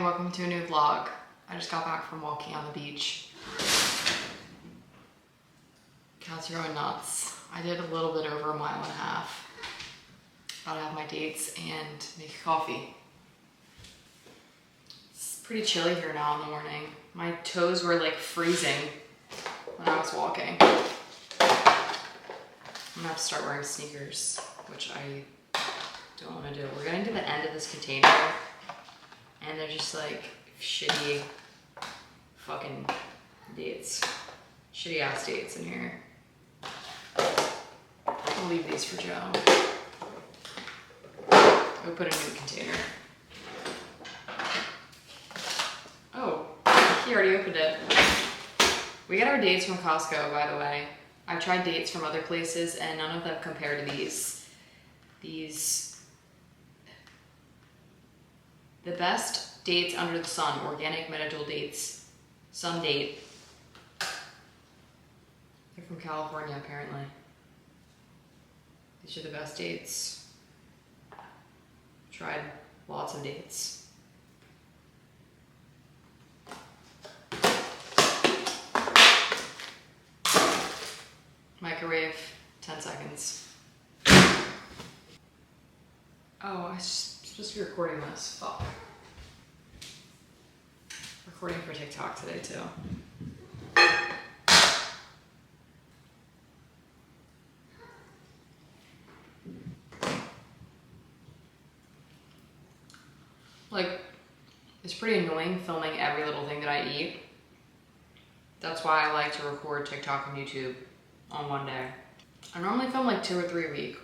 welcome to a new vlog. I just got back from walking on the beach. Cats are going nuts. I did a little bit over 1.5 miles. About to have my dates and make coffee. It's pretty chilly here now in the morning. My toes were like freezing when I was walking. I'm gonna have to start wearing sneakers, which I don't want to do. We're getting to the end of this container and they're just like shitty fucking dates. Shitty ass dates in here. I'll leave these for Joe. Go put a new container. Oh, he already opened it. We got our dates from Costco, by the way. I've tried dates from other places and none of them compare to these. The best dates under the sun, organic medical dates. Sun date. They're from California, apparently. These are the best dates. Tried lots of dates. Microwave, 10 seconds. Oh, I was supposed to be recording this. Fuck. Recording for TikTok today too. Like, it's pretty annoying filming every little thing that I eat. That's why I like to record TikTok and YouTube on one day. I normally film like 2 or 3 a week.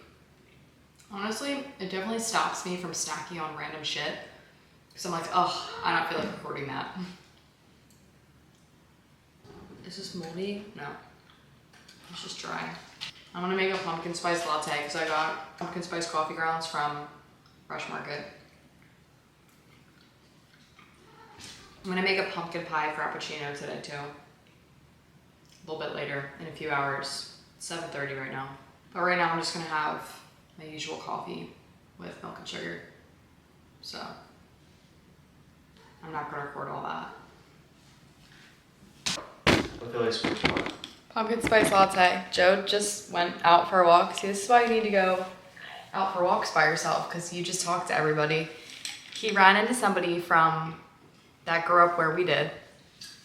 Honestly, it definitely stops me from snacking on random shit. Because I'm like, oh, I don't feel like recording that. Is this moldy? No. It's just dry. I'm gonna make a pumpkin spice latte because I got pumpkin spice coffee grounds from Fresh Market. I'm gonna make a pumpkin pie frappuccino today too. A little bit later, in a few hours. It's 7:30 right now. But right now I'm just gonna have my usual coffee with milk and sugar. So, I'm not gonna record all that. Pumpkin spice latte. Joe just went out for a walk. See, this is why you need to go out for walks by yourself, because you just talk to everybody. He ran into somebody from that grew up where we did.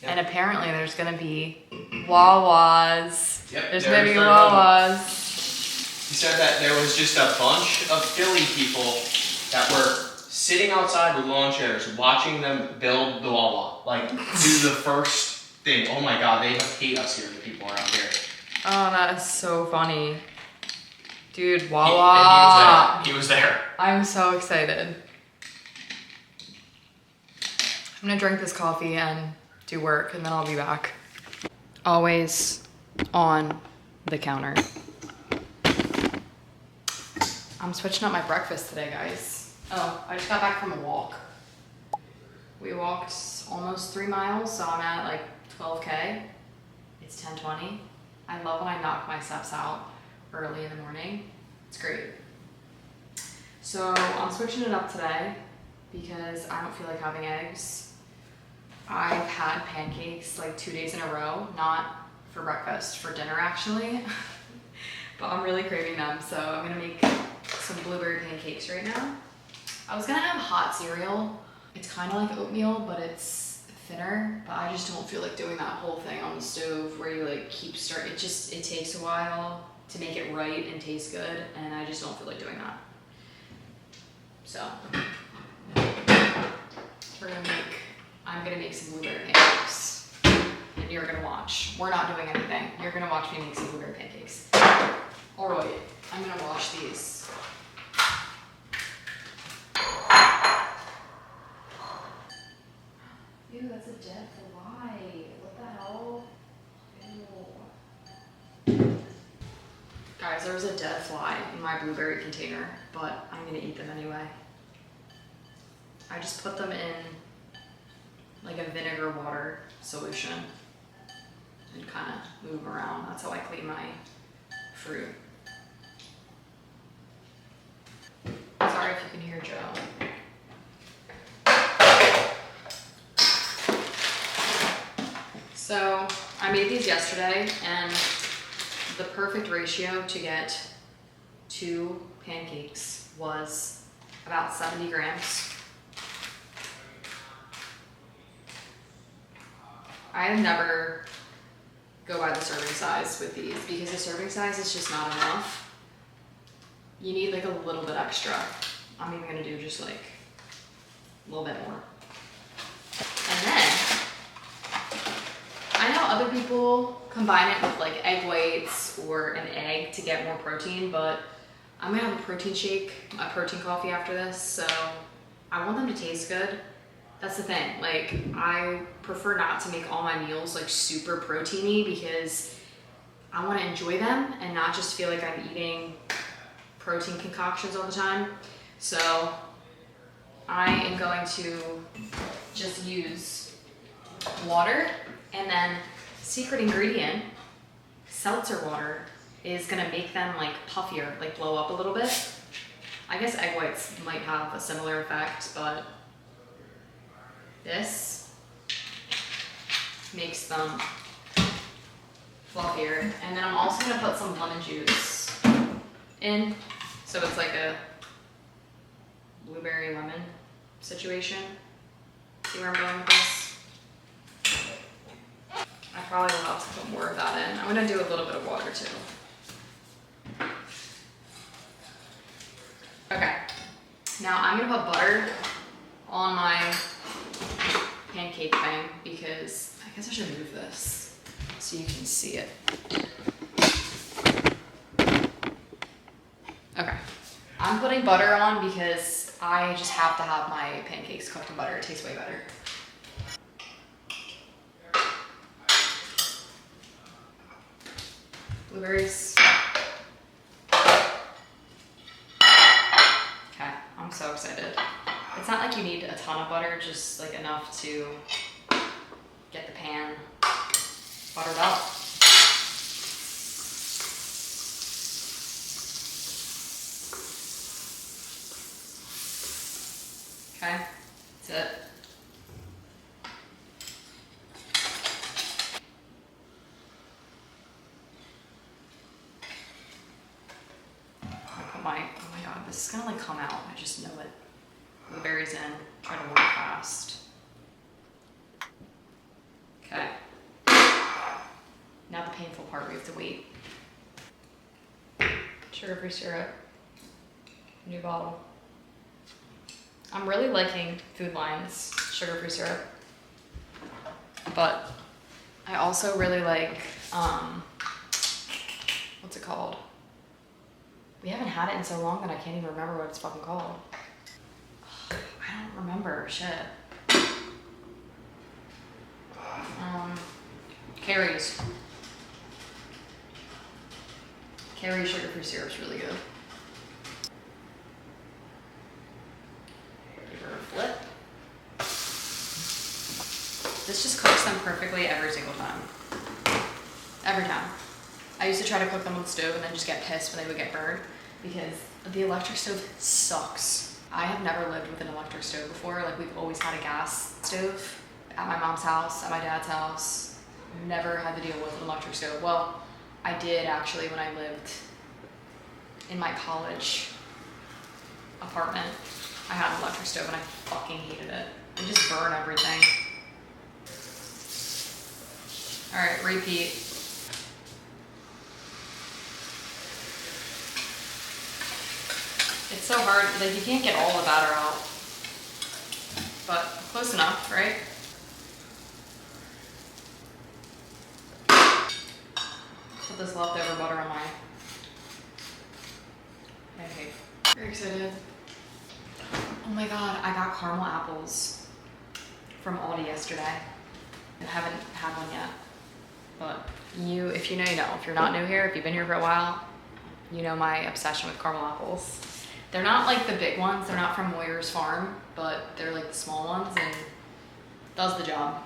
Yep. And apparently there's gonna be Wawas. Yep, there's gonna be Wawas. He said that there was just a bunch of Philly people that were sitting outside with lawn chairs watching them build the Wawa. Like, do the first thing. Oh my god, they hate us here, the people around here. Oh, that is so funny. Dude, Wawa. He was there. I'm so excited. I'm gonna drink this coffee and do work and then I'll be back. Always on the counter. I'm switching up my breakfast today, guys. Oh, I just got back from a walk. We walked almost 3 miles, so I'm at like 12K. It's 10:20. I love when I knock my steps out early in the morning. It's great. So I'm switching it up today because I don't feel like having eggs. I've had pancakes like 2 days in a row, not for breakfast, for dinner actually. But I'm really craving them, so I'm gonna make some blueberry pancakes right now. I was gonna have hot cereal. It's kind of like oatmeal, but it's thinner, but I just don't feel like doing that whole thing on the stove where you like keep stirring. It takes a while to make it right and taste good, and I just don't feel like doing that. So, I'm gonna make some blueberry pancakes, and you're gonna watch. We're not doing anything. You're gonna watch me make some blueberry pancakes. All right, I'm gonna wash these. Ew, that's a dead fly. What the hell? Ew. Guys, there was a dead fly in my blueberry container, but I'm gonna eat them anyway. I just put them in like a vinegar water solution and kind of move around. That's how I clean my fruit. Sorry if you can hear Joe. So I made these yesterday, and the perfect ratio to get 2 pancakes was about 70 grams. I never go by the serving size with these because the serving size is just not enough. You need like a little bit extra. I'm even gonna do just like a little bit more. And then, I know other people combine it with like egg whites or an egg to get more protein, but I'm gonna have a protein shake, a protein coffee after this, so I want them to taste good. That's the thing, like I prefer not to make all my meals like super proteiny because I wanna enjoy them and not just feel like I'm eating protein concoctions all the time. So I am going to just use water, and then secret ingredient, seltzer water, is gonna make them like puffier, like blow up a little bit. I guess egg whites might have a similar effect, but this makes them fluffier. And then I'm also gonna put some lemon juice in, so it's like a blueberry lemon situation. See where I'm going with this? I probably will have to put more of that in. I'm gonna do a little bit of water too. Okay, now I'm gonna put butter on my pancake thing because I guess I should move this so you can see it. Okay, I'm putting butter on because I just have to have my pancakes cooked in butter. It tastes way better. Blueberries. Okay, I'm so excited. It's not like you need a ton of butter, just like enough to get the pan buttered up. Okay, that's it. Oh my god, this is gonna like come out. I just know it. Blueberries in, try to work fast. Okay. Now the painful part, we have to wait. Sugar-free syrup, new bottle. I'm really liking Food Lion's sugar-free syrup, but I also really like, what's it called? We haven't had it in so long that I can't even remember what it's fucking called. I don't remember, shit. Carrie's. Carrie's sugar-free syrup's really good. Give her a flip. This just cooks them perfectly every single time. Every time. I used to try to cook them on the stove and then just get pissed when they would get burned because the electric stove sucks. I have never lived with an electric stove before. Like, we've always had a gas stove at my mom's house, at my dad's house. Never had to deal with an electric stove. Well, I did actually when I lived in my college apartment. I had an electric stove and I fucking hated it. It just burned everything. All right, repeat. It's so hard, like you can't get all the batter out, but close enough, right? Put this leftover butter on my pancake. Very excited. Oh my god, I got caramel apples from Aldi yesterday. I haven't had one yet, but if you know, you know. If you're not new here, if you've been here for a while, you know my obsession with caramel apples. They're not like the big ones, they're not from Moyer's Farm, but they're like the small ones and does the job.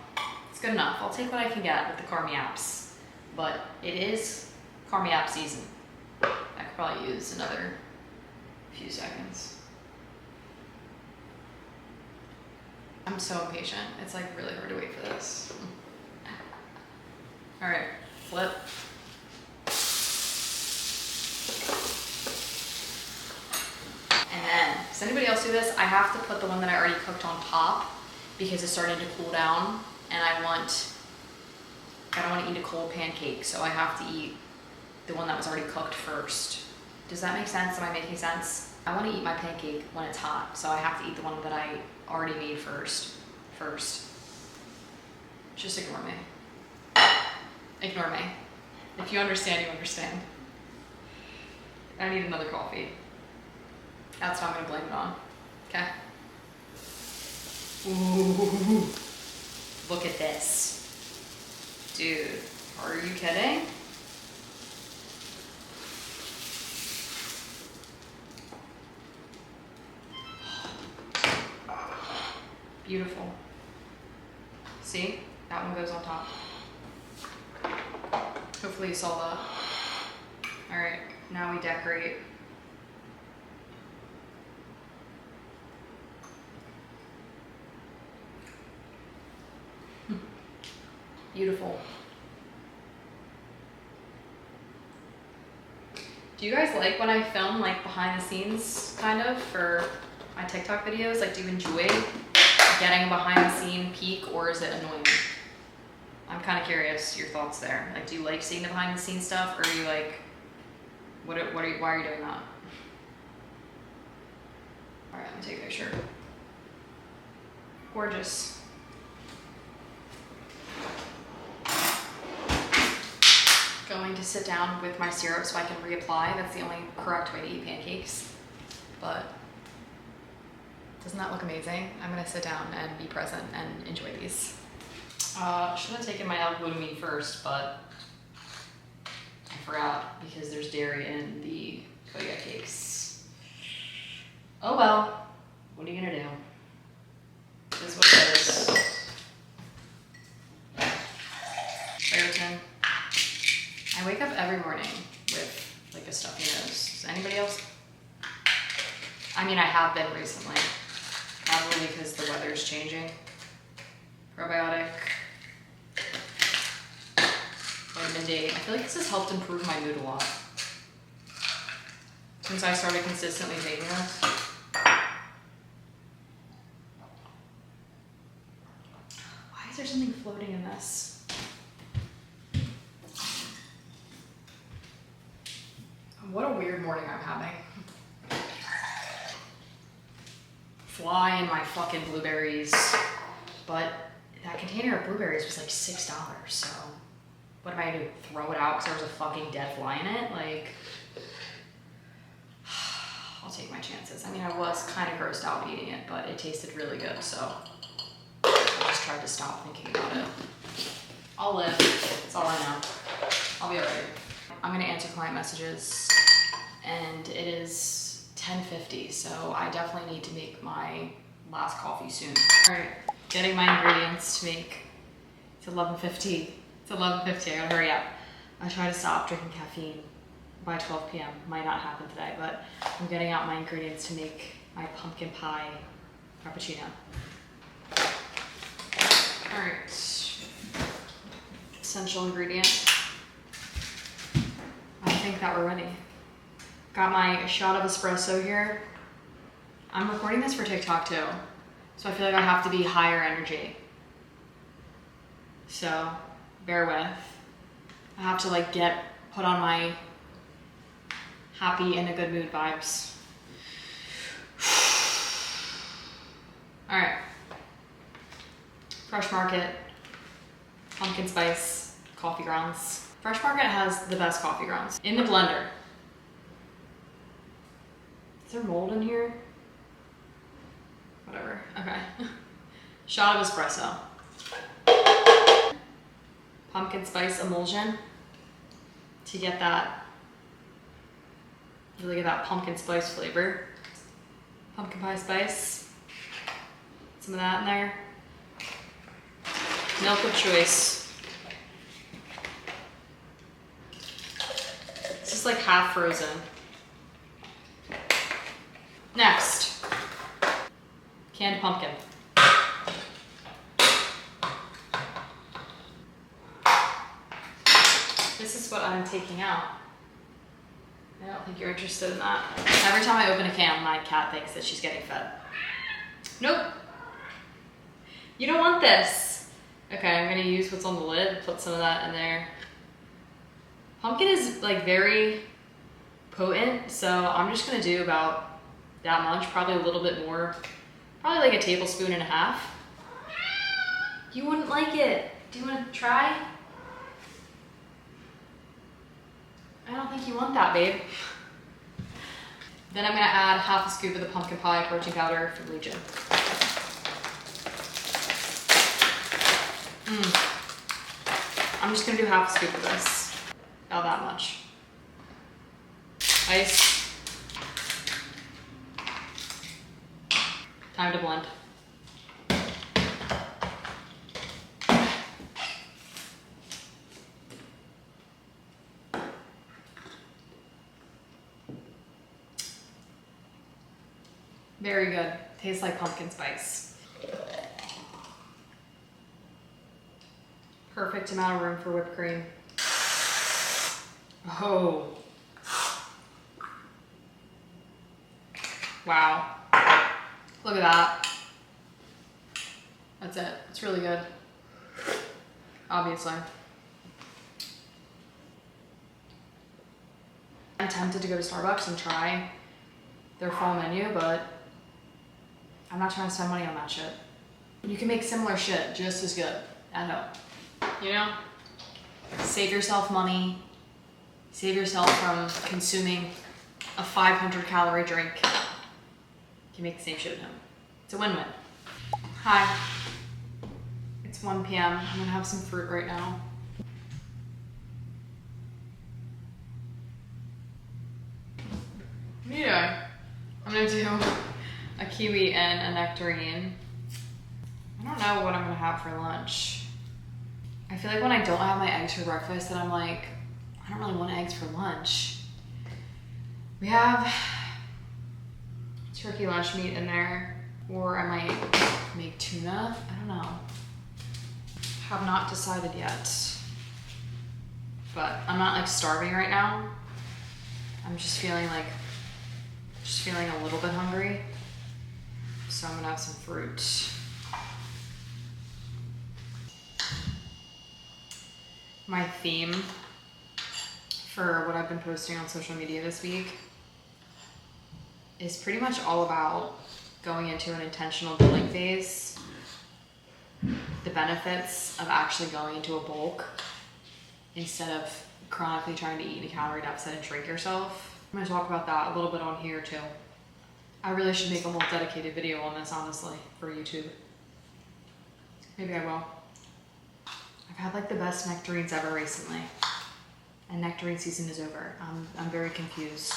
It's good enough. I'll take what I can get with the Carmy apps, but it is Carmy app season. I could probably use another few seconds. I'm so impatient. It's like really hard to wait for this. always do this. I have to put the one that I already cooked on top because it's starting to cool down, and I don't want to eat a cold pancake, so I have to eat the one that was already cooked first. Does that make sense? Am I making sense? I want to eat my pancake when it's hot, so I have to eat the one that I already made first. Just ignore me. Ignore me. If you understand, you understand. I need another coffee. That's what I'm gonna blame it on. Okay? Ooh. Look at this. Dude, are you kidding? Beautiful. See? That one goes on top. Hopefully you saw that. All right, now we decorate. Beautiful. Do you guys like when I film like behind the scenes kind of for my TikTok videos? Like, do you enjoy getting a behind the scene peek, or is it annoying? I'm kind of curious your thoughts there. Like, do you like seeing the behind the scenes stuff, or are you like, why are you doing that? All right, let me take a picture. Gorgeous. Going to sit down with my syrup so I can reapply. That's the only correct way to eat pancakes. But doesn't that look amazing? I'm gonna sit down and be present and enjoy these. Should have taken my L-glutamine first, but I forgot because there's dairy in the Koya cakes. Oh well, what are you gonna do? This is what it is. Claritin. I wake up every morning with like a stuffy nose. Does anybody else? I mean, I have been recently, probably because the weather's changing. Probiotic, vitamin D. I feel like this has helped improve my mood a lot since I started consistently taking this. Why is there something floating in this? What a weird morning I'm having. Fly in my fucking blueberries. But that container of blueberries was like $6, so what am I gonna do? Throw it out because there was a fucking dead fly in it? Like, I'll take my chances. I mean, I was kind of grossed out eating it, but it tasted really good, so I just tried to stop thinking about it. I'll live. That's all I know. I'll be alright. I'm gonna answer client messages, and it is 10:50, so I definitely need to make my last coffee soon. All right, getting my ingredients to make. It's 11:50. It's 11:50. I gotta hurry up. I try to stop drinking caffeine by 12 p.m. Might not happen today, but I'm getting out my ingredients to make my pumpkin pie frappuccino. All right, essential ingredient. I think that we're ready. Got my shot of espresso here. I'm recording this for TikTok too, so I feel like I have to be higher energy. So bear with. I have to like put on my happy in a good mood vibes. All right. Fresh Market, pumpkin spice, coffee grounds. Fresh Market has the best coffee grounds. In the blender. Is there mold in here? Whatever, okay. Shot of espresso. Pumpkin spice emulsion to get that, really get that pumpkin spice flavor. Pumpkin pie spice. Some of that in there. Milk of choice. It's just like half frozen. Next, canned pumpkin. This is what I'm taking out. I don't think you're interested in that. Every time I open a can, my cat thinks that she's getting fed. Nope. You don't want this. Okay, I'm gonna use what's on the lid, put some of that in there. Pumpkin is like very potent, so I'm just gonna do about that much, probably a little bit more, probably like a tablespoon and a half. You wouldn't like it. Do you wanna try? I don't think you want that, babe. Then I'm gonna add half a scoop of the pumpkin pie protein powder from Legion. I'm just gonna do half a scoop of this. About that much. Ice. Time to blend. Very good. Tastes like pumpkin spice. Perfect amount of room for whipped cream. Oh. Wow. Look at that. That's it. It's really good. Obviously. I'm tempted to go to Starbucks and try their fall menu, but I'm not trying to spend money on that shit. You can make similar shit just as good at home. You know? Save yourself money. Save yourself from consuming a 500 calorie drink. You can make the same shit at home. It's a win-win. Hi. It's 1 p.m. I'm gonna have some fruit right now. What are you doing? I'm gonna do a kiwi and a nectarine. I don't know what I'm gonna have for lunch. I feel like when I don't have my eggs for breakfast, then I'm like, I don't really want eggs for lunch. We have turkey lunch meat in there, or I might make tuna. I don't know. Have not decided yet. But I'm not like starving right now. I'm just feeling a little bit hungry. So I'm gonna have some fruit. My theme for what I've been posting on social media this week is pretty much all about going into an intentional building phase, the benefits of actually going into a bulk instead of chronically trying to eat in a calorie deficit and shrink yourself. I'm gonna talk about that a little bit on here too. I really should make a whole dedicated video on this, honestly, for YouTube. Maybe I will. I've had like the best nectarines ever recently. And nectarine season is over. I'm very confused.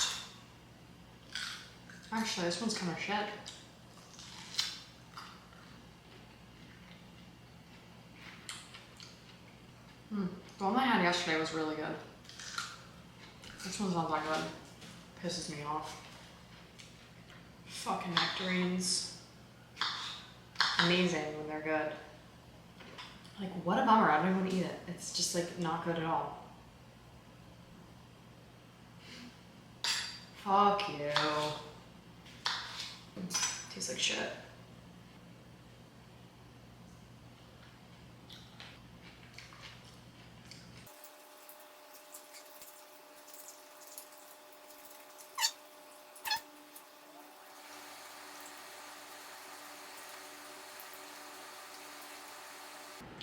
Actually, this one's kind of shit. The one I had yesterday was really good. This one's not that good. Pisses me off. Fucking nectarines. Amazing when they're good. Like, what a bummer. I don't even want to eat it. It's just like not good at all. Fuck you. Tastes like shit.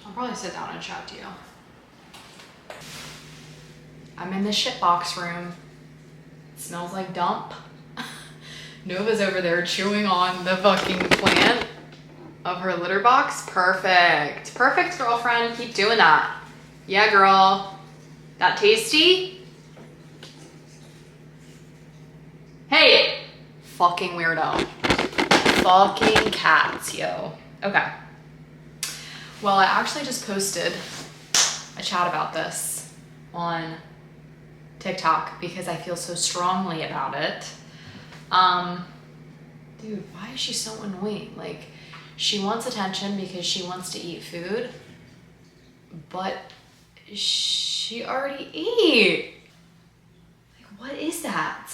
I'll probably sit down and chat to you. I'm in the shitbox room. It smells like dump. Nova's over there chewing on the fucking plant of her litter box. Perfect. Perfect, girlfriend. Keep doing that. Yeah, girl. That tasty? Hey! Fucking weirdo. Fucking cats, yo. Okay. Well, I actually just posted a chat about this on TikTok because I feel so strongly about it. Dude, why is she so annoying? Like, she wants attention because she wants to eat food, but she already ate. Like, What is that?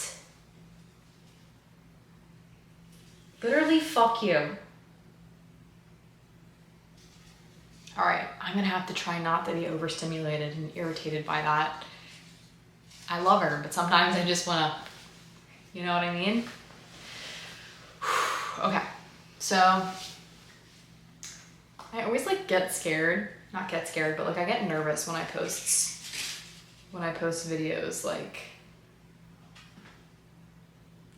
Literally, fuck you. All right, I'm gonna have to try not to be overstimulated and irritated by that. I love her, but sometimes I just wanna, you know what I mean? Okay, so I always like get scared, not get scared, but like I get nervous when I post videos like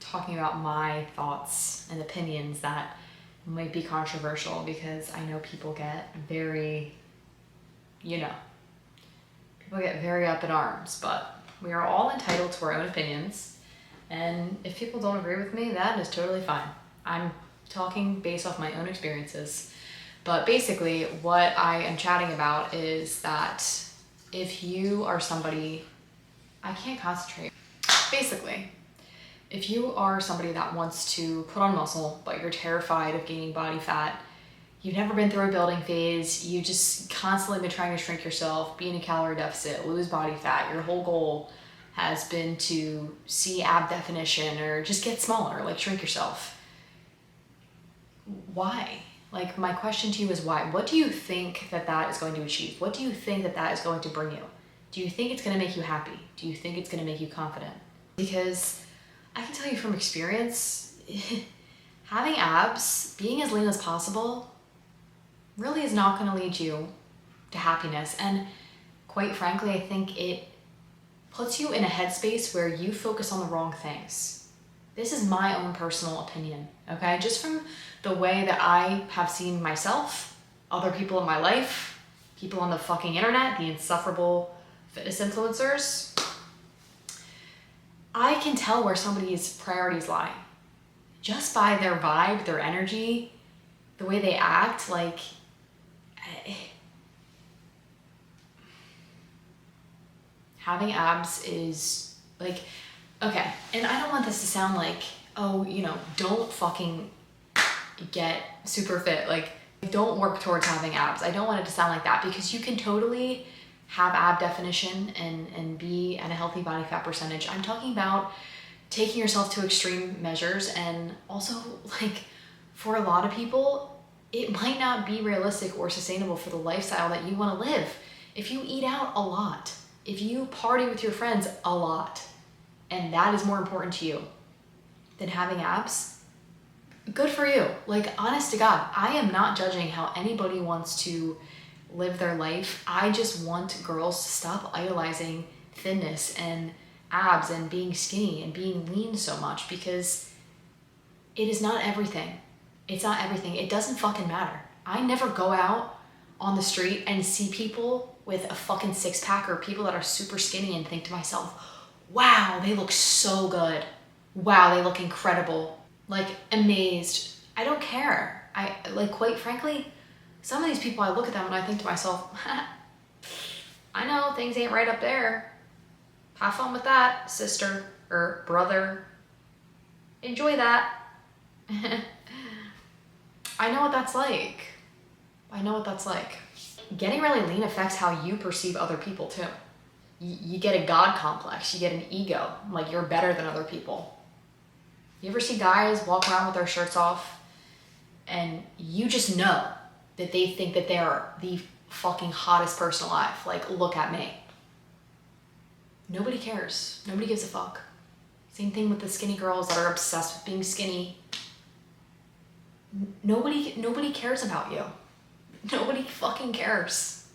talking about my thoughts and opinions that might be controversial, because I know people get very, people get very up in arms, but we are all entitled to our own opinions. And if people don't agree with me, that is totally fine. I'm talking based off my own experiences. But basically what I am chatting about is that if you are somebody, I can't concentrate. Basically, if you are somebody that wants to put on muscle, but you're terrified of gaining body fat, you've never been through a building phase, you just constantly been trying to shrink yourself, be in a calorie deficit, lose body fat, your whole goal has been to see ab definition or just get smaller, like shrink yourself. Why? Like, my question to you is why? What do you think that that is going to achieve? What do you think that that is going to bring you? Do you think it's going to make you happy? Do you think it's going to make you confident? Because I can tell you from experience, having abs, being as lean as possible, really is not going to lead you to happiness. And quite frankly, I think it puts you in a headspace where you focus on the wrong things. This is my own personal opinion, okay? Just from the way that I have seen myself, other people in my life, people on the fucking internet, the insufferable fitness influencers, I can tell where somebody's priorities lie. Just by their vibe, their energy, the way they act, like, having abs is like, okay, and I don't want this to sound like, oh, don't fucking get super fit. Like, don't work towards having abs. I don't want it to sound like that, because you can totally have ab definition and be at a healthy body fat percentage. I'm talking about taking yourself to extreme measures, and also, like, for a lot of people, it might not be realistic or sustainable for the lifestyle that you want to live. If you eat out a lot, if you party with your friends a lot, and that is more important to you than having abs, good for you. Like, honest to God, I am not judging how anybody wants to live their life. I just want girls to stop idolizing thinness and abs and being skinny and being lean so much, because it is not everything. It's not everything. It doesn't fucking matter. I never go out on the street and see people with a fucking six-pack or people that are super skinny and think to myself, wow, they look so good. Wow, they look incredible. Like, amazed. I don't care. Quite frankly, some of these people, I look at them and I think to myself, I know things ain't right up there. Have fun with that, sister or brother. Enjoy that. I know what that's like. I know what that's like. Getting really lean affects how you perceive other people too. You get a God complex, you get an ego, like you're better than other people. You ever see guys walk around with their shirts off and you just know that they think that they are the fucking hottest person alive? Like, look at me. Nobody cares. Nobody gives a fuck. Same thing with the skinny girls that are obsessed with being skinny. Nobody cares about you. Nobody fucking cares.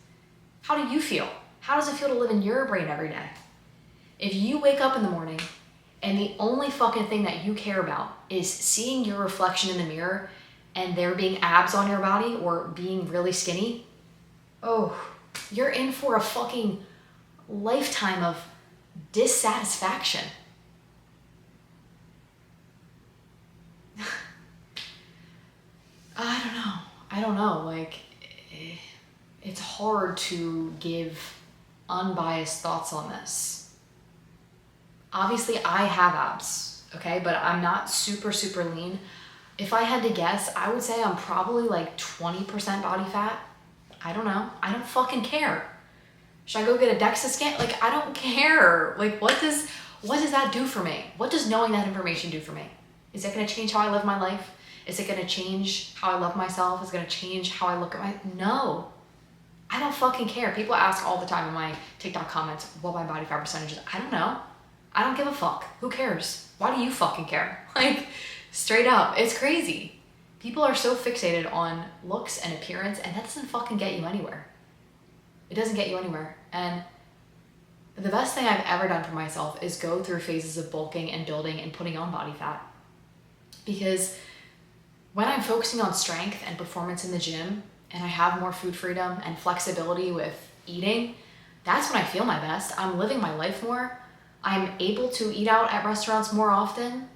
How do you feel? How does it feel to live in your brain every day? If you wake up in the morning and the only fucking thing that you care about is seeing your reflection in the mirror and there being abs on your body or being really skinny, oh, you're in for a fucking lifetime of dissatisfaction. I don't know. Like, it's hard to give unbiased thoughts on this. Obviously, I have abs, okay? But I'm not super, super lean. If I had to guess, I would say I'm probably like 20% body fat. I don't know. I don't fucking care. Should I go get a DEXA scan? Like, I don't care. Like, what What does that do for me? What does knowing that information do for me? Is it gonna change how I live my life? Is it gonna change how I love myself? Is it gonna change how I look at no. I don't fucking care. People ask all the time in my TikTok comments what my body fat percentage is. I don't know. I don't give a fuck. Who cares? Why do you fucking care? Like, straight up, it's crazy. People are so fixated on looks and appearance, and that doesn't fucking get you anywhere. It doesn't get you anywhere. And the best thing I've ever done for myself is go through phases of bulking and building and putting on body fat. Because when I'm focusing on strength and performance in the gym, and I have more food freedom and flexibility with eating, that's when I feel my best. I'm living my life more. I'm able to eat out at restaurants more often.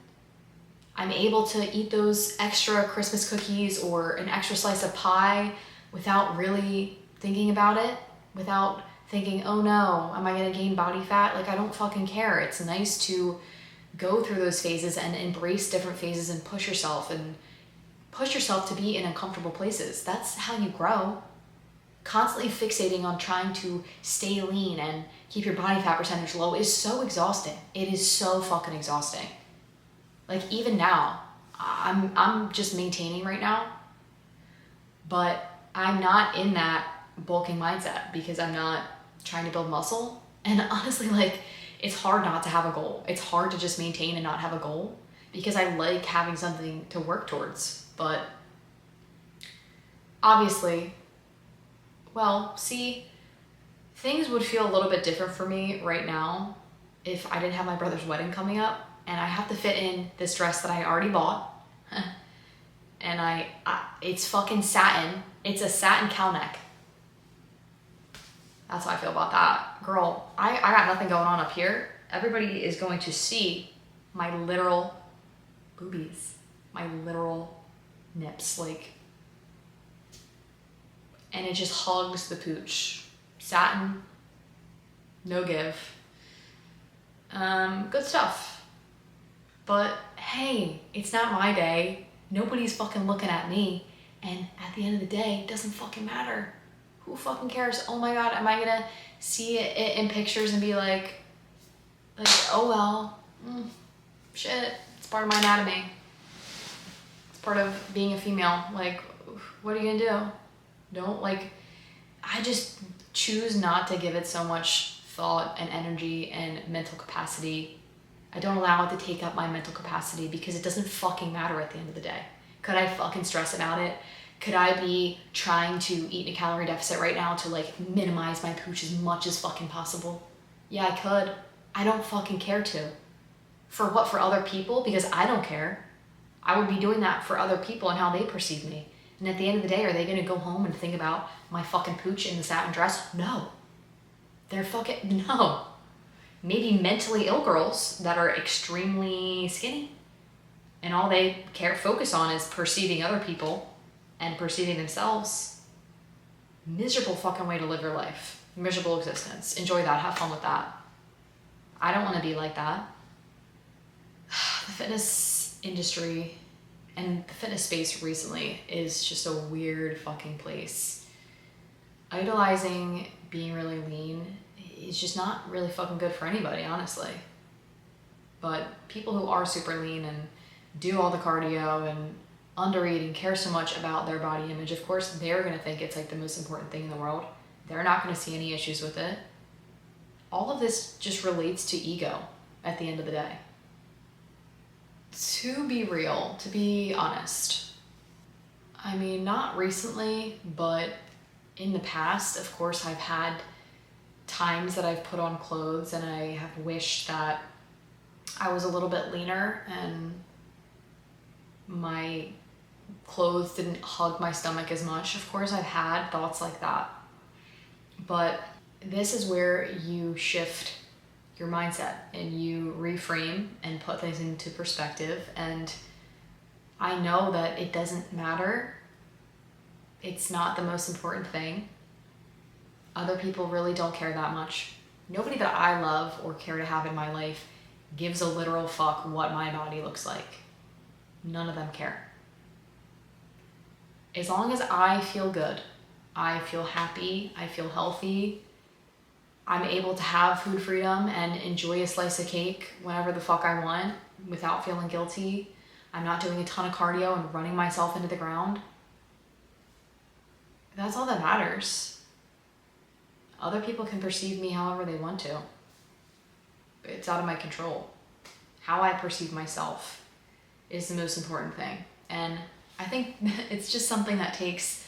I'm able to eat those extra Christmas cookies or an extra slice of pie without really thinking about it, without thinking, oh no, am I gonna gain body fat? Like, I don't fucking care. It's nice to go through those phases and embrace different phases and push yourself to be in uncomfortable places. That's how you grow. Constantly fixating on trying to stay lean and keep your body fat percentage low is so exhausting. It is so fucking exhausting. Like, even now, I'm just maintaining right now, but I'm not in that bulking mindset because I'm not trying to build muscle. And honestly, like, it's hard not to have a goal. It's hard to just maintain and not have a goal because I like having something to work towards. But obviously, well, see, things would feel a little bit different for me right now if I didn't have my brother's wedding coming up and I have to fit in this dress that I already bought. And it's fucking satin. It's a satin cow neck. That's how I feel about that. Girl, I got nothing going on up here. Everybody is going to see my literal boobies, my literal nips, like, and it just hugs the pooch. Satin, no give. Good stuff. But hey, it's not my day. Nobody's fucking looking at me. And at the end of the day, it doesn't fucking matter. Who fucking cares? Oh my God, am I gonna see it in pictures and be like, oh well, shit, it's part of my anatomy. It's part of being a female. Like, what are you gonna do? Don't, like, I just choose not to give it so much thought and energy and mental capacity. I don't allow it to take up my mental capacity because it doesn't fucking matter at the end of the day. Could I fucking stress about it? Could I be trying to eat in a calorie deficit right now to, like, minimize my pooch as much as fucking possible? Yeah, I could. I don't fucking care to. For what? For other people? Because I don't care. I would be doing that for other people and how they perceive me. And at the end of the day, are they gonna go home and think about my fucking pooch in the satin dress? No. They're fucking, no. Maybe mentally ill girls that are extremely skinny and all they focus on is perceiving other people and perceiving themselves. Miserable fucking way to live your life. Miserable existence. Enjoy that. Have fun with that. I don't want to be like that. The fitness industry and the fitness space recently is just a weird fucking place. Idolizing being really lean is just not really fucking good for anybody, honestly. But people who are super lean and do all the cardio and undereat and care so much about their body image, of course, they're gonna think it's like the most important thing in the world. They're not gonna see any issues with it. All of this just relates to ego at the end of the day. To be real, to be honest, I mean, not recently, but in the past, of course, I've had times that I've put on clothes and I have wished that I was a little bit leaner and my clothes didn't hug my stomach as much. Of course, I've had thoughts like that. But this is where you shift your mindset and you reframe and put things into perspective. And I know that it doesn't matter. It's not the most important thing. Other people really don't care that much. Nobody that I love or care to have in my life gives a literal fuck what my body looks like. None of them care. As long as I feel good, I feel happy, I feel healthy, I'm able to have food freedom and enjoy a slice of cake whenever the fuck I want without feeling guilty. I'm not doing a ton of cardio and running myself into the ground. That's all that matters. Other people can perceive me however they want to. It's out of my control. How I perceive myself is the most important thing. And I think it's just something that takes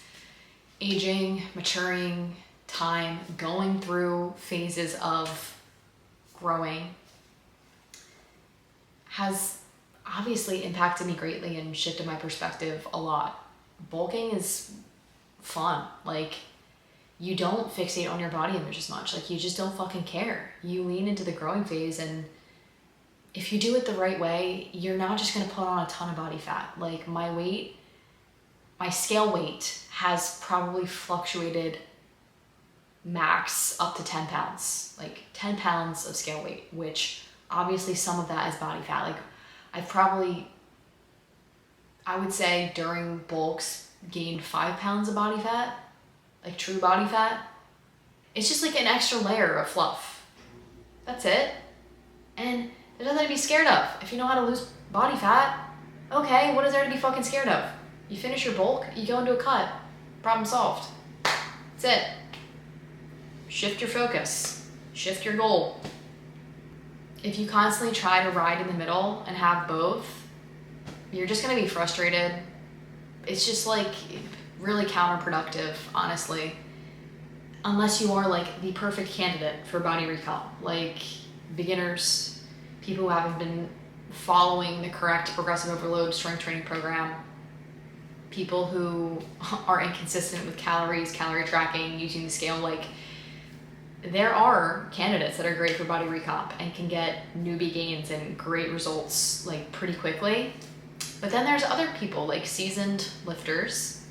aging, maturing, time, going through phases of growing, has obviously impacted me greatly and shifted my perspective a lot. Bulking is fun. Like, you don't fixate on your body image as much. Like, you just don't fucking care. You lean into the growing phase, and if you do it the right way, you're not just gonna put on a ton of body fat. Like, my scale weight has probably fluctuated max up to 10 pounds, like 10 pounds of scale weight, which obviously some of that is body fat. Like, I would say during bulks gained 5 pounds of body fat, like true body fat. It's just like an extra layer of fluff. That's it. And there's nothing to be scared of. If you know how to lose body fat, okay, what is there to be fucking scared of? You finish your bulk, you go into a cut. Problem solved. That's it. Shift your focus. Shift your goal. If you constantly try to ride in the middle and have both, you're just gonna be frustrated. It's just like really counterproductive, honestly. Unless you are like the perfect candidate for body recomp, like beginners, people who haven't been following the correct progressive overload strength training program, people who are inconsistent with calories, calorie tracking, using the scale. Like, there are candidates that are great for body recomp and can get newbie gains and great results like pretty quickly. But then there's other people, like seasoned lifters,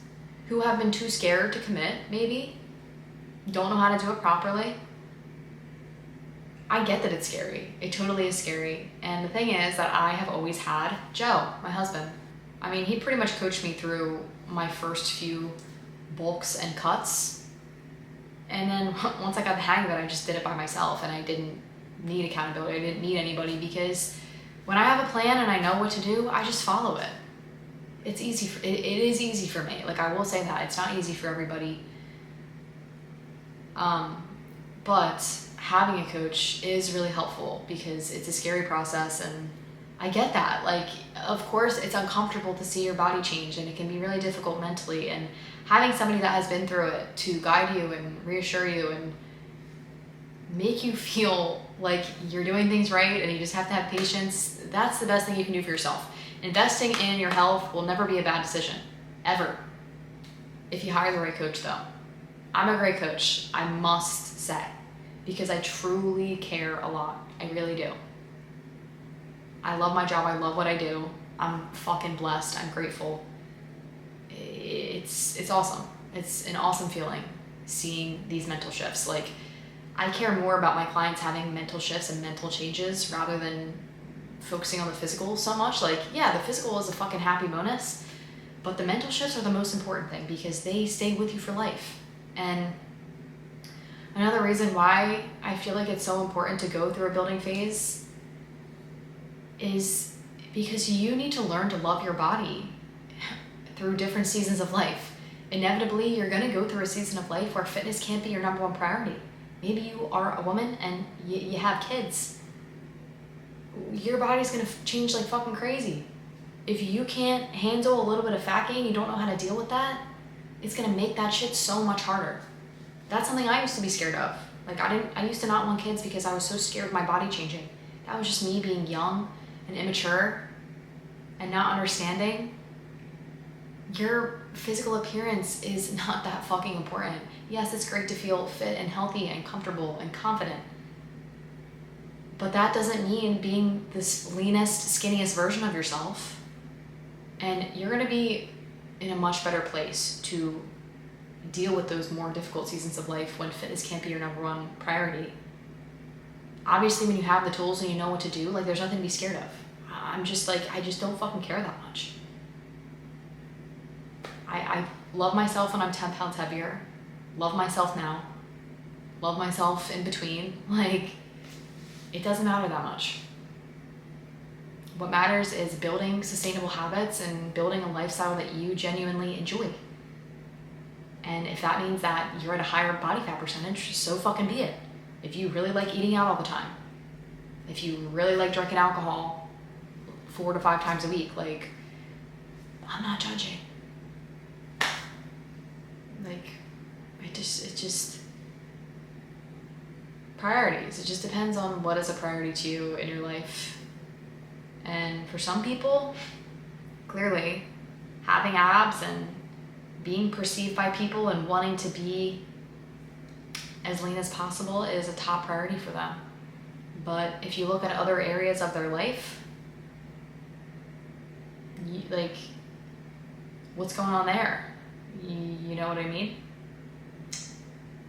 who have been too scared to commit, maybe, don't know how to do it properly. I get that it's scary. It totally is scary. And the thing is that I have always had Joe, my husband. I mean, he pretty much coached me through my first few bulks and cuts. And then once I got the hang of it, I just did it by myself, and I didn't need accountability. I didn't need anybody, because when I have a plan and I know what to do, I just follow it. It's easy. It is easy for me. Like, I will say that it's not easy for everybody. But having a coach is really helpful, because it's a scary process, and I get that. Like, of course, it's uncomfortable to see your body change, and it can be really difficult mentally, and having somebody that has been through it to guide you and reassure you and make you feel like you're doing things right and you just have to have patience, that's the best thing you can do for yourself. Investing in your health will never be a bad decision, ever, if you hire the right coach, though. I'm a great coach, I must say, because I truly care a lot. I really do. I love my job, I love what I do. I'm fucking blessed, I'm grateful. It's awesome. It's an awesome feeling seeing these mental shifts. Like, I care more about my clients having mental shifts and mental changes rather than focusing on the physical so much. Like, yeah, the physical is a fucking happy bonus, but the mental shifts are the most important thing, because they stay with you for life. And another reason why I feel like it's so important to go through a building phase is because you need to learn to love your body through different seasons of life. Inevitably, you're gonna go through a season of life where fitness can't be your number one priority. Maybe you are a woman and you have kids. Your body's gonna change like fucking crazy. If you can't handle a little bit of fat gain, you don't know how to deal with that, it's gonna make that shit so much harder. That's something I used to be scared of. Like, I used to not want kids because I was so scared of my body changing. That was just me being young and immature and not understanding. Your physical appearance is not that fucking important. Yes, it's great to feel fit and healthy and comfortable and confident, but that doesn't mean being this leanest, skinniest version of yourself. And you're gonna be in a much better place to deal with those more difficult seasons of life when fitness can't be your number one priority. Obviously, when you have the tools and you know what to do, like, there's nothing to be scared of. I just don't fucking care that much. I love myself when I'm 10 pounds heavier. Love myself now. love myself in between. Like, it doesn't matter that much. What matters is building sustainable habits and building a lifestyle that you genuinely enjoy. And if that means that you're at a higher body fat percentage, so fucking be it. If you really like eating out all the time, if you really like drinking alcohol 4 to 5 times a week, like, I'm not judging. Like, it's just priorities. It just depends on what is a priority to you in your life. And for some people, clearly, having abs and being perceived by people and wanting to be as lean as possible is a top priority for them. But if you look at other areas of their life, like, what's going on there? You know what I mean?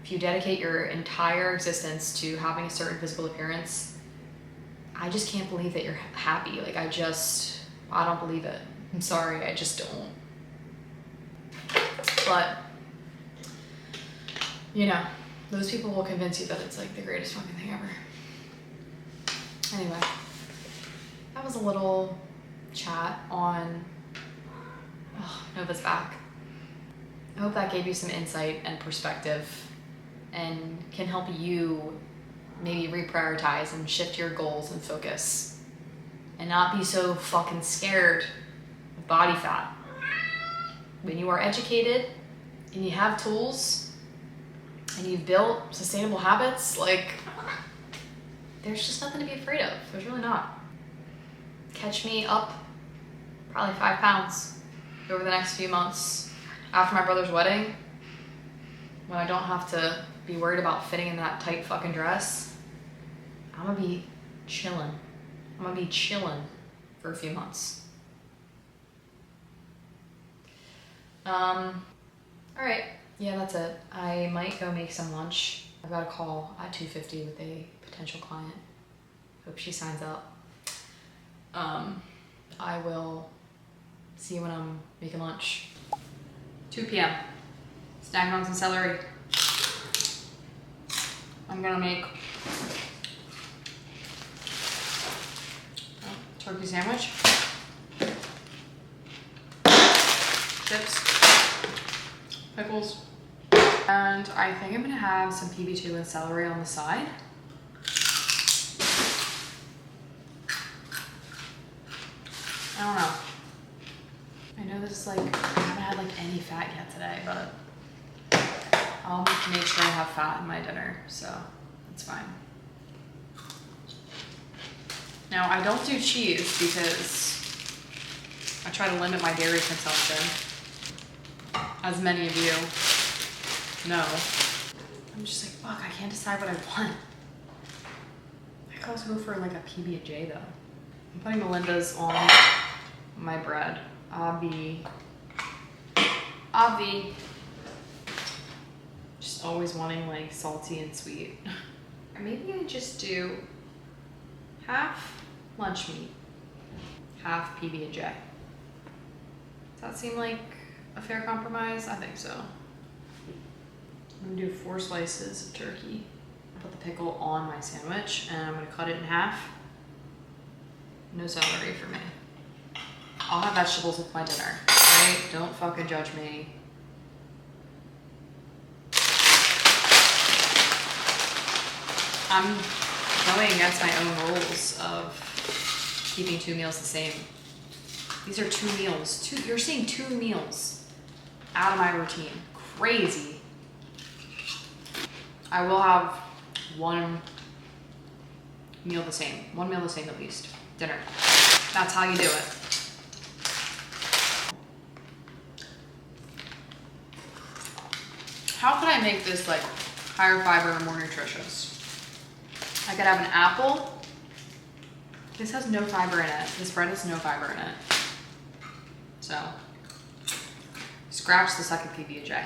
If you dedicate your entire existence to having a certain physical appearance, I just can't believe that you're happy. Like, I don't believe it. I'm sorry, I just don't. But, you know, those people will convince you that it's like the greatest fucking thing ever. Anyway, that was a little chat on Nova's back. I hope that gave you some insight and perspective and can help you maybe reprioritize and shift your goals and focus and not be so fucking scared of body fat. When you are educated and you have tools and you've built sustainable habits, like, there's just nothing to be afraid of. There's really not. Catch me up probably 5 pounds over the next few months after my brother's wedding, when I don't have to be worried about fitting in that tight fucking dress. I'm gonna be chilling. I'm gonna be chilling for a few months. All right, yeah, that's it. I might go make some lunch. I've got a call at 2:50 with a potential client. Hope she signs up. I will see you when I'm making lunch. 2 p.m. Snagging on some celery. I'm gonna make turkey sandwich, chips, pickles, and I think I'm gonna have some PB2 and celery on the side. I don't know. I know this is like, I haven't had like any fat yet today, but I'll make sure I have fat in my dinner, so it's fine. Now, I don't do cheese because I try to limit my dairy consumption, as many of you know. I'm just like, fuck, I can't decide what I want. I could also go for like a PB&J though. I'm putting Melinda's on my bread. Avi. Just always wanting like salty and sweet. Or maybe I just do half lunch meat, half PB&J. Does that seem like a fair compromise? I think so. I'm gonna do 4 slices of turkey. Put the pickle on my sandwich and I'm gonna cut it in half. No celery for me. I'll have vegetables with my dinner, right? Don't fucking judge me. I'm going against my own rules of keeping 2 meals the same. These are 2 meals. You're seeing 2 meals out of my routine. Crazy. I will have 1 meal the same. 1 meal the same at least. Dinner. That's how you do it. How could I make this like higher fiber and more nutritious? I could have an apple. This has no fiber in it. This bread has no fiber in it. So, scratch the second PB&J.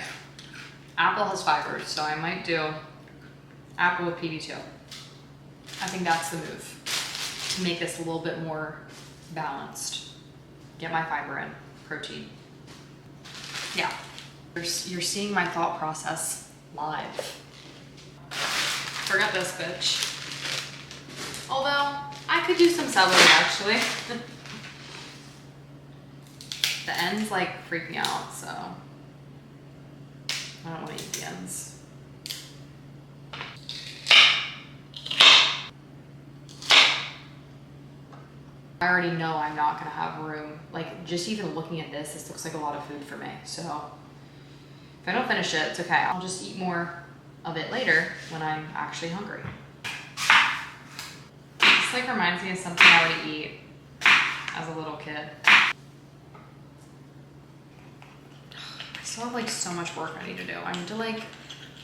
Apple has fiber, so I might do apple with PB2. I think that's the move, to make this a little bit more balanced. Get my fiber in, protein. Yeah, you're seeing my thought process live. Forgot this bitch. Although, I could do some celery actually. The ends like freak me out, so I don't want to eat the ends. I already know I'm not gonna have room. Like, just even looking at this looks like a lot of food for me. So if I don't finish it, it's okay. I'll just eat more of it later when I'm actually hungry. This like reminds me of something I would eat as a little kid. I still have like so much work I need to do. I need to like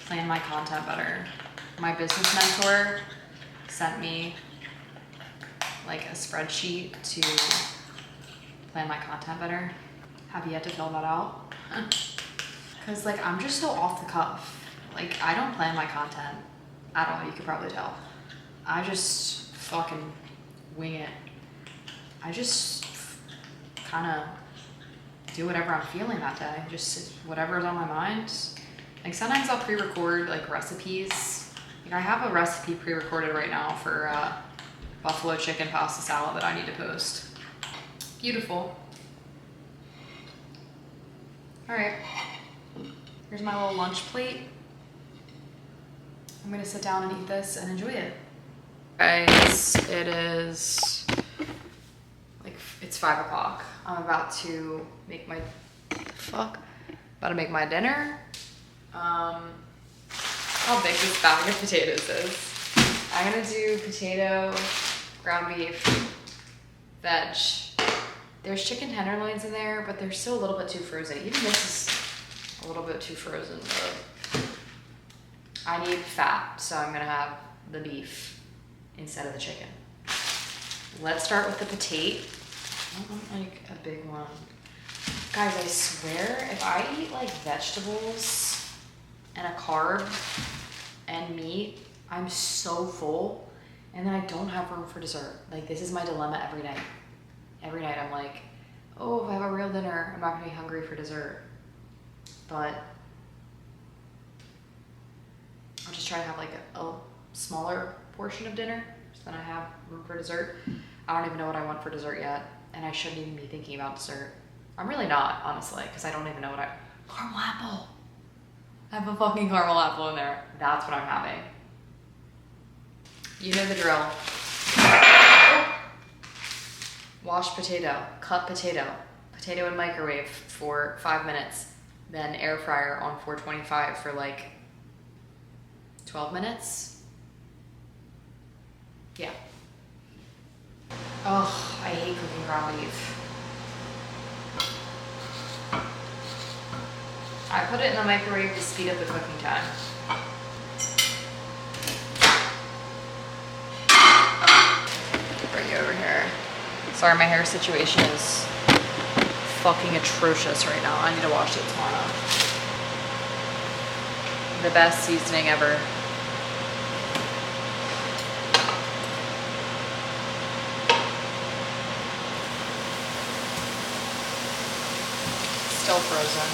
plan my content better. My business mentor sent me like a spreadsheet to plan my content better. Have yet to fill that out. Cause like I'm just so off the cuff. Like I don't plan my content at all, you could probably tell. I just fucking wing it. I just kind of do whatever I'm feeling that day. Just whatever's on my mind. Like sometimes I'll pre-record like recipes. Like I have a recipe pre-recorded right now for buffalo chicken pasta salad that I need to post. Beautiful. All right, here's my little lunch plate. I'm gonna sit down and eat this and enjoy it. Guys, it is like, it's 5 o'clock. I'm about to make my, about to make my dinner. How big this bag of potatoes is. I'm gonna do potato, ground beef, veg. There's chicken tenderloins in there, but they're still a little bit too frozen. Even this is a little bit too frozen, but I need fat, so I'm gonna have the beef instead of the chicken. Let's start with the potato. I don't want like a big one. Guys, I swear, if I eat like vegetables and a carb and meat, I'm so full, and then I don't have room for dessert. Like this is my dilemma every night. Every night I'm like, oh, if I have a real dinner, I'm not gonna be hungry for dessert. But I'll just try to have like a smaller portion of dinner so then I have room for dessert. I don't even know what I want for dessert yet, and I shouldn't even be thinking about dessert. I'm really not, honestly, because I don't even know what caramel apple. I have a fucking caramel apple in there. That's what I'm having. You know the drill. Wash potato, cut potato, potato in microwave for 5 minutes, then air fryer on 425 for like 12 minutes. Yeah. Oh, I hate cooking ground beef. I put it in the microwave to speed up the cooking time. Bring you over here. Sorry, my hair situation is fucking atrocious right now. I need to wash it tomorrow. The best seasoning ever. Still frozen.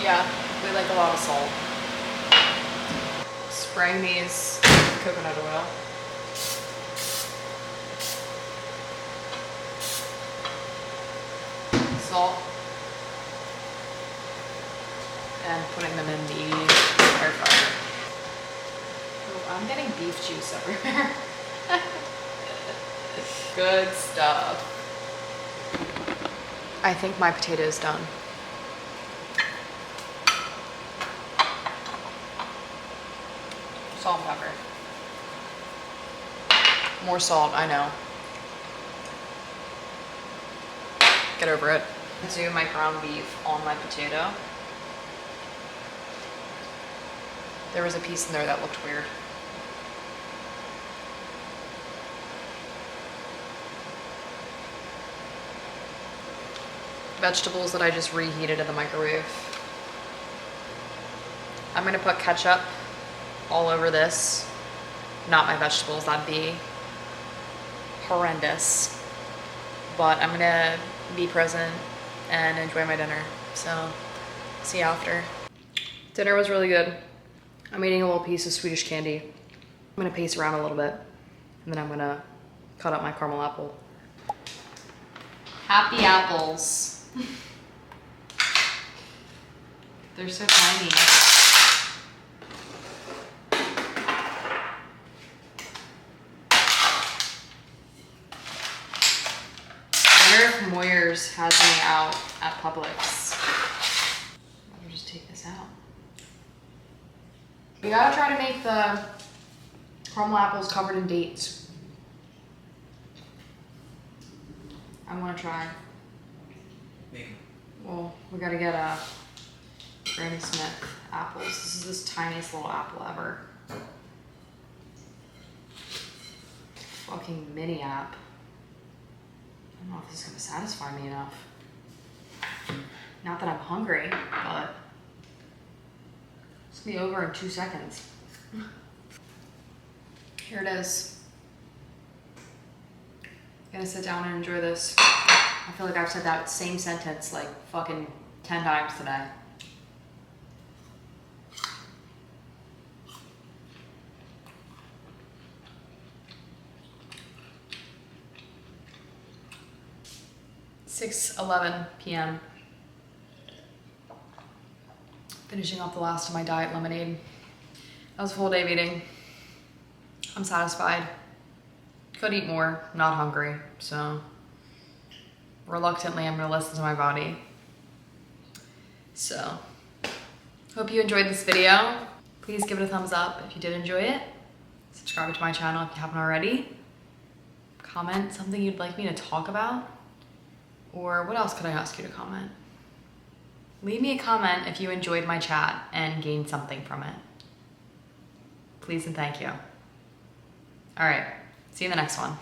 Yeah, we like a lot of salt. Spraying these with coconut oil. Salt. And putting them in the air fryer. Oh, I'm getting beef juice everywhere. Good stuff. I think my potato is done. Salt and pepper. More salt, I know. Get over it. Do my ground beef on my potato. There was a piece in there that looked weird. Vegetables that I just reheated in the microwave. I'm gonna put ketchup all over this. Not my vegetables, that'd be horrendous. But I'm gonna be present and enjoy my dinner. So, see you after. Dinner was really good. I'm eating a little piece of Swedish candy. I'm gonna pace around a little bit, and then I'm gonna cut up my caramel apple. Happy apples. They're so tiny. I wonder if Moyer's has me out at Publix. Let me just take this out. We gotta try to make the caramel apples covered in dates. I wanna try. Make 'em. Well, we gotta get a Granny Smith apples. This is the tiniest little apple ever. Fucking mini app. I don't know if this is gonna satisfy me enough. Not that I'm hungry, but it's gonna be over in 2 seconds. Here it is. Gonna sit down and enjoy this. I feel like I've said that same sentence like fucking 10 times today. (6:11 p.m.) Finishing off the last of my diet lemonade. That was a full day of eating. I'm satisfied. Could eat more, not hungry, so reluctantly I'm gonna listen to my body. So, hope you enjoyed this video. Please give it a thumbs up if you did enjoy it. Subscribe to my channel if you haven't already. Comment something you'd like me to talk about. Or what else could I ask you to comment? Leave me a comment if you enjoyed my chat and gained something from it. Please and thank you. All right, see you in the next one.